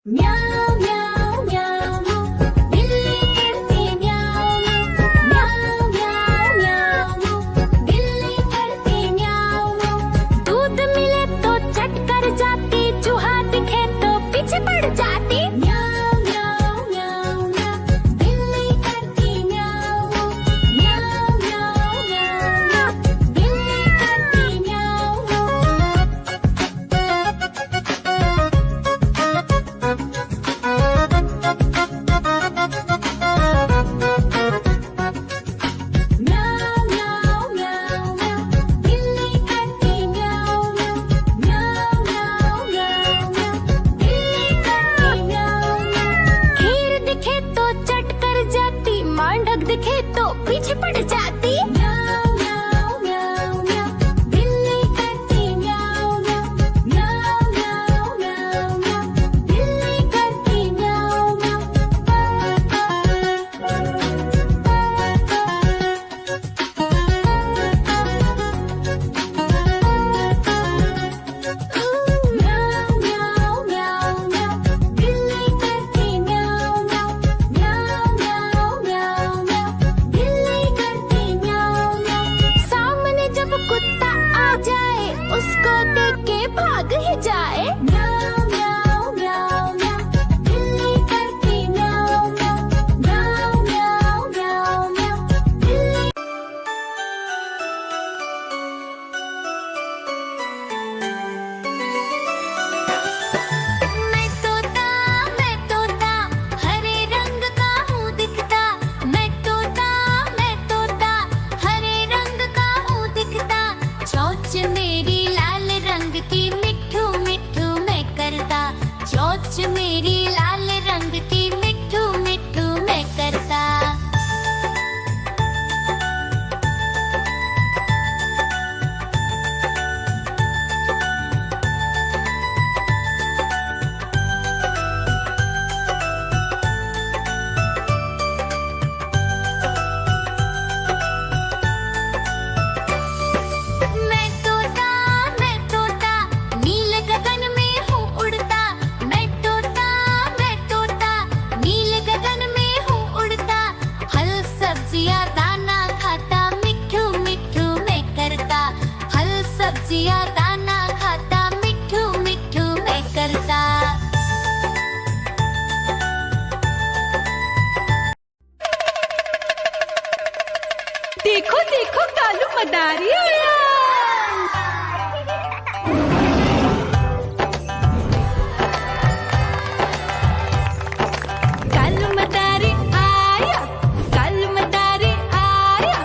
म्याऊं म्याऊं म्याऊं बिल्ली करती म्याऊं म्याऊं म्याऊं म्याऊं बिल्ली करती म्याऊं। दूध मिले तो चट कर जाती, चूहा दिखे तो पीछे पड़ जाती। म्याऊं म्याऊं म्याऊं म्याऊं बिल्ली करती म्याऊं म्याऊं म्याऊं म्याऊं बिल्ली करती म्याऊं। म्याऊं म्याऊं म्याऊं म्याऊं बिल्ली करती म्याऊं म्याऊं म्याऊं म्याऊं म्याऊं बिल्ली करती म्याऊं। खीर दिखे तो चट कर जाती, मांडक दिखे तो पीछे पड़ जाती। म्याऊं म्याऊं म्याऊं म्याऊं बिल्ली करती म्याऊं म्याऊं म्याऊं म्याऊं म्याऊं म्याऊं बिल्ली करती म्याऊं म्याऊं। म्याऊं म्याऊं म्याऊं म्याऊं बिल्ली करती म्याऊं म्याऊं म्याऊं म्याऊं म्याऊं म्याऊं बिल्ली करती म्याऊं म्याऊं। सामने जब कुत्ता आ जाए, उसको देख के भाग ही जाए। म्याऊं म्याऊं म्याऊं म्याऊं बिल्ली करती म्याऊं म्याऊं म्याऊं म्याऊं म्याऊं म्याऊं बिल्ली। मैं तोता हरे रंग का हूँ दिखता। मैं तोता हरे रंग का हूँ दिखता। चोंच मेरी लाल रंग की, मिट्ठू मिट्ठू मैं करता। चोंच मेरी लाल रंग की, मिट्ठू मिट्ठू मैं करता। मैं तोता नील गगन में हूँ उड़ता। मैं तोता नील गगन में हूँ उड़ता। फल सब्जियाँ दाना खाता, मिट्ठू मिट्ठू मैं करता। फल सब्जियाँ दाना खाता, मिट्ठू मिट्ठू मैं करता। देखो देखो कालू मदारी आया। कालू मदारी आया, कालू मदारी आया।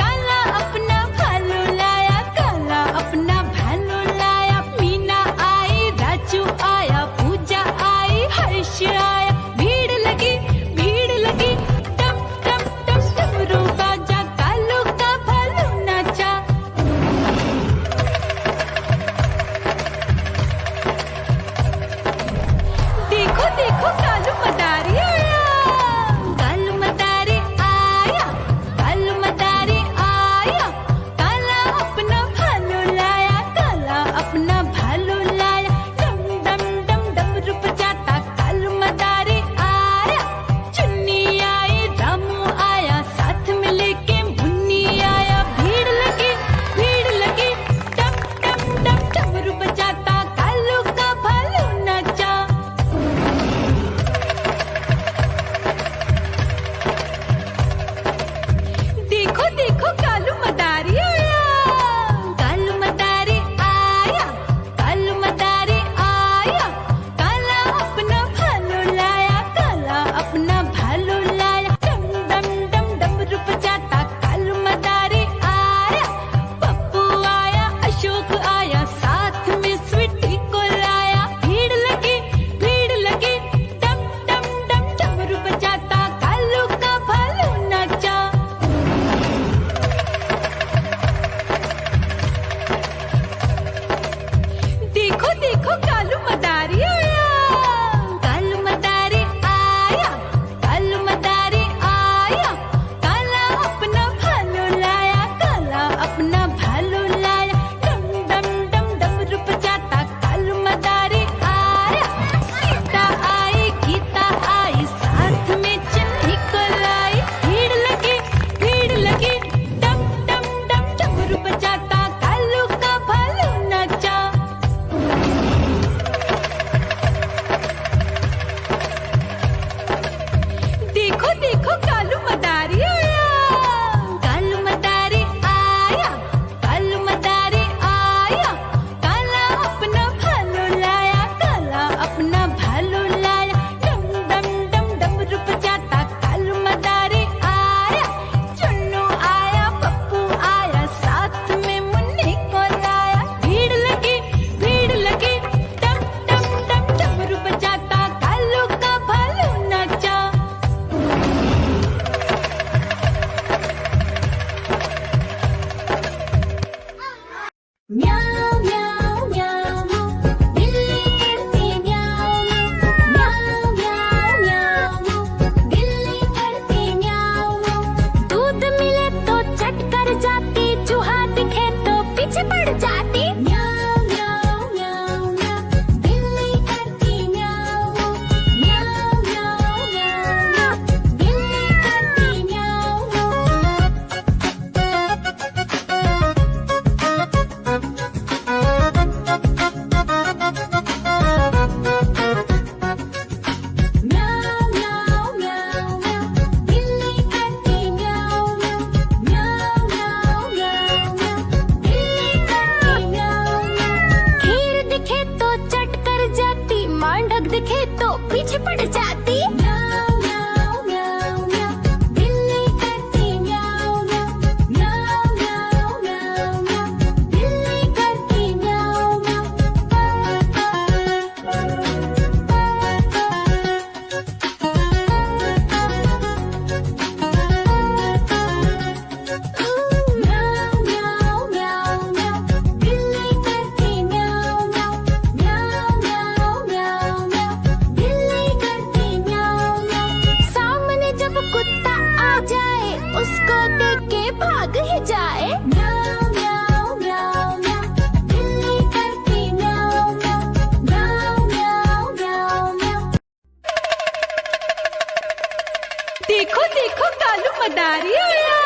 काला अपना भालू लाया, काला अपना भालू लाया। मीना आई, राजू आया, पूजा आई, हर्ष आया। भीड़ लगी टम टम टम डमरू बाजा। कालू का भालू नाचा, तो पीछे पड़ जाती। म्याऊं म्याऊं म्याऊं म्याऊं, बिल्ली करती म्याऊं म्याऊं। म्याऊं म्याऊं म्याऊं म्याऊं, बिल्ली करती म्याऊं म्याऊं। म्याऊं म्याऊं म्याऊं म्याऊं, बिल्ली करती म्याऊं म्याऊं। म्याऊं म्याऊं म्याऊं म्याऊं, बिल्ली करती म्याऊं म्याऊं। सामने जब कुत्ता आ जाए उसको देख के भाग ही जाए। म्याऊं म्याऊं म्याऊं म्याऊं, बिल्ली करती म्याऊं म्याऊं। म्याऊं म्याऊं म्याऊं म्याऊं। देखो देखो कालू मदारी आया।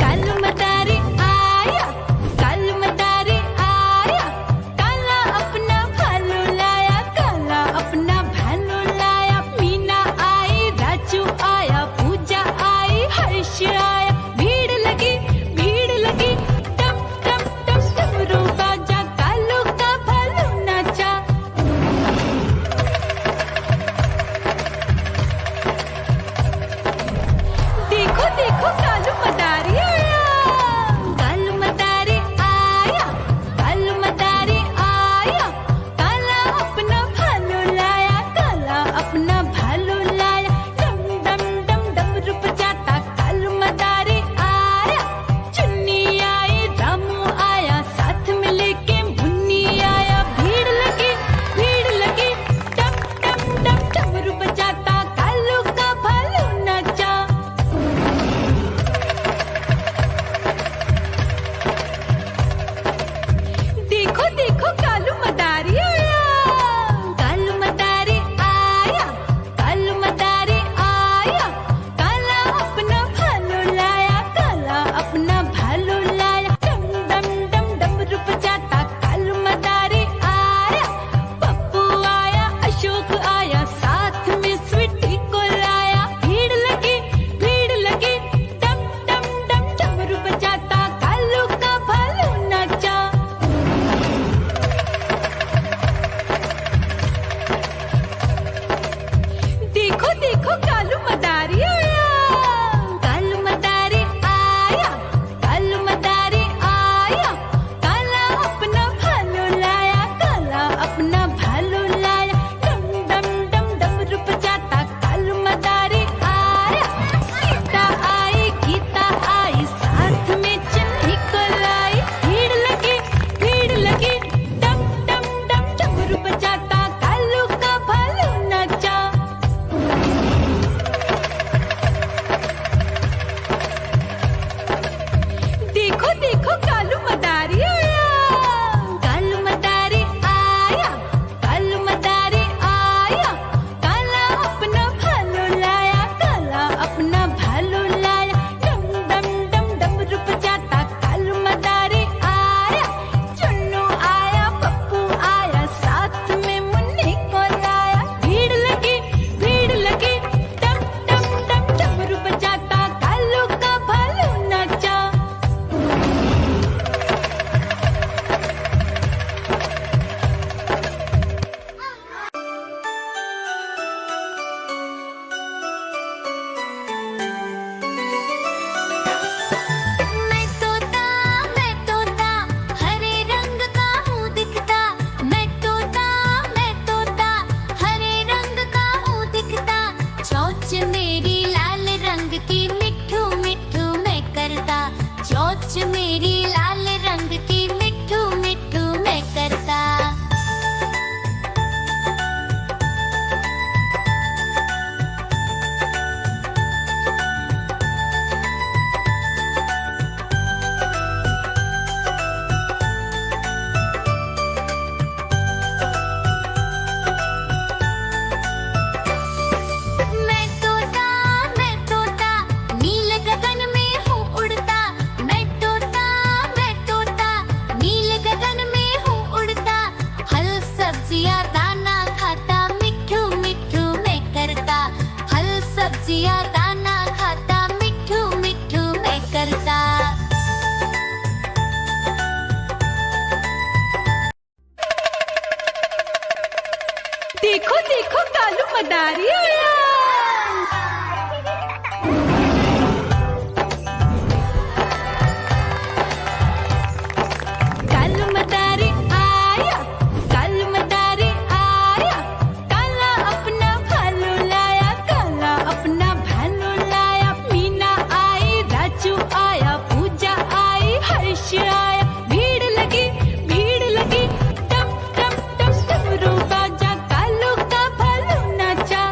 कालू मदारी आया, कालू मदारी आया, काला अपना भालू लाया, काला अपना भालू लाया। मीना आई, राजू आया, पूजा आई, हर्ष आया। भीड़ लगी टम टम टम डमरू बाजा, कालू का भालू नाचा। मदारी आया कल मदारी आया कल मदारी आया काला अपना भालू लाया काला अपना भालू लाया मीना आई राजू आया पूजा आई हर्ष आया भीड़ लगी टम टम टम डमरू बाजा कालू का भालू नाचा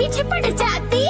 पीछे पड़ जाती